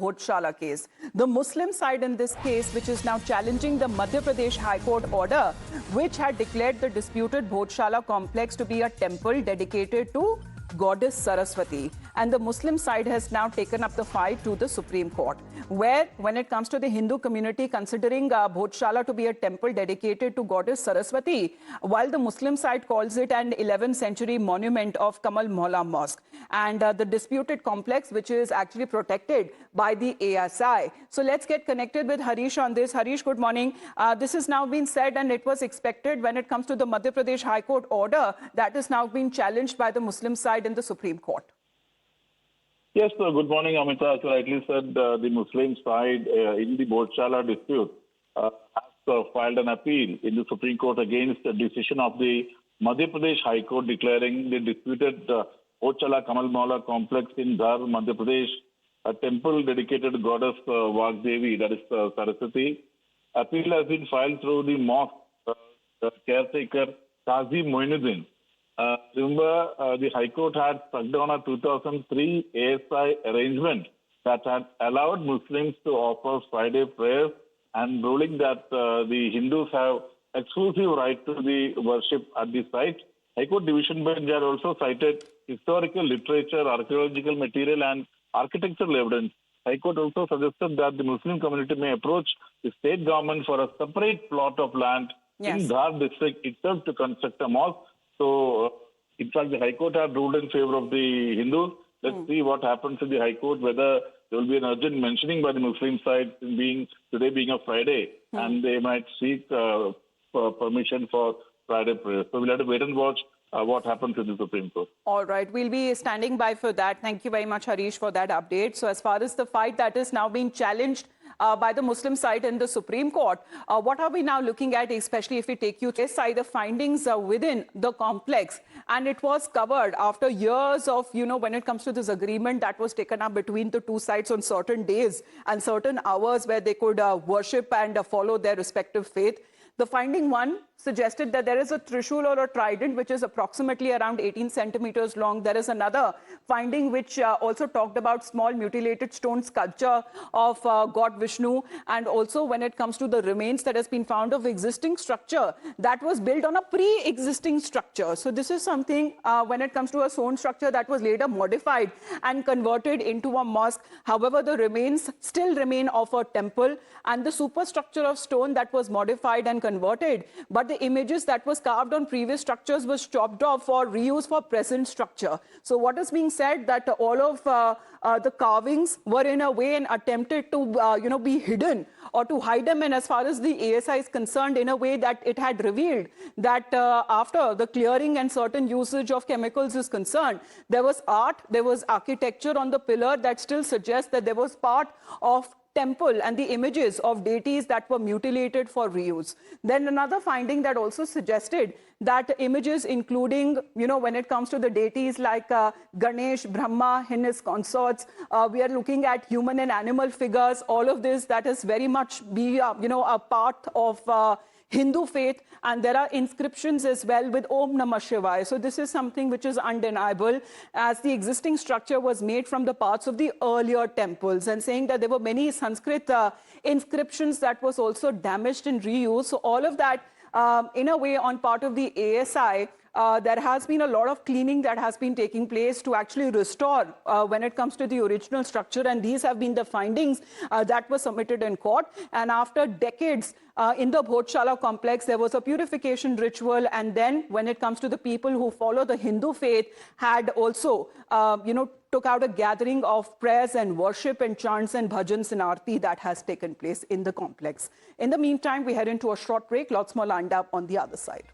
Bhojshala case. The Muslim side in this case, which is now challenging the Madhya Pradesh High Court order, which had declared the disputed Bhojshala complex to be a temple dedicated to Goddess Saraswati. And the Muslim side has now taken up the fight to the Supreme Court, where when it comes to the Hindu community considering Bhojshala to be a temple dedicated to Goddess Saraswati, while the Muslim side calls it an 11th century monument of Kamal Maula Mosque, and the disputed complex which is actually protected by the ASI. So let's get connected with Harish on this. Harish, good morning. This has now been said and it was expected when it comes to the Madhya Pradesh High Court order that is now being challenged by the Muslim side in the Supreme Court. Yes, sir. Good morning, Amita. As you rightly said, the Muslim side in the Bhojshala dispute has filed an appeal in the Supreme Court against the decision of the Madhya Pradesh High Court declaring the disputed Bhojshala-Kamal Maula complex in Dhar, Madhya Pradesh, a temple dedicated to Goddess Vagdevi, that is Saraswati. Appeal has been filed through the mosque caretaker Qazi Moinuddin. Remember, the High Court had struck down a 2003 ASI arrangement that had allowed Muslims to offer Friday prayers and ruling that the Hindus have exclusive right to the worship at the site. High Court Division Bench had also cited historical literature, archaeological material and architectural evidence. High Court also suggested that the Muslim community may approach the state government for a separate plot of land in Dhar district itself to construct a mosque. So, in fact, the High Court had ruled in favor of the Hindus. Let's see what happens in the High Court, whether there will be an urgent mentioning by the Muslim side today being a Friday, and they might seek permission for Friday prayers. So we'll have to wait and watch what happens in the Supreme Court. All right, we'll be standing by for that. Thank you very much, Harish, for that update. So as far as the fight that is now being challenged by the Muslim side in the Supreme Court, what are we now looking at, especially if we take you to the findings within the complex? And it was covered after years of, when it comes to this agreement that was taken up between the two sides on certain days and certain hours where they could worship and follow their respective faith. The finding one suggested that there is a trishul or a trident which is approximately around 18 centimeters long. There is another finding which also talked about small mutilated stone sculpture of God Vishnu, and also when it comes to the remains that has been found of existing structure that was built on a pre-existing structure. So this is something when it comes to a stone structure that was later modified and converted into a mosque. However, the remains still remain of a temple, and the superstructure of stone that was modified and converted, but the images that was carved on previous structures was chopped off for reuse for present structure. So what is being said that all of the carvings were in a way and attempted to be hidden or to hide them, and as far as the ASI is concerned, in a way that it had revealed that after the clearing and certain usage of chemicals is concerned, there was art, there was architecture on the pillar that still suggests that there was part of temple and the images of deities that were mutilated for reuse. Then another finding that also suggested that images including, when it comes to the deities like Ganesh, Brahma, and his consorts, we are looking at human and animal figures, all of this that is very much a part of Hindu faith, and there are inscriptions as well with Om Namah Shivaya. So this is something which is undeniable, as the existing structure was made from the parts of the earlier temples, and saying that there were many Sanskrit inscriptions that was also damaged and reused. So all of that, in a way, on part of the ASI, there has been a lot of cleaning that has been taking place to actually restore when it comes to the original structure, and these have been the findings that were submitted in court. And after decades in the Bhojshala complex, there was a purification ritual, and then when it comes to the people who follow the Hindu faith, had also took out a gathering of prayers and worship and chants and bhajans and aarti that has taken place in the complex. In the meantime, we head into a short break. Lots more lined up on the other side.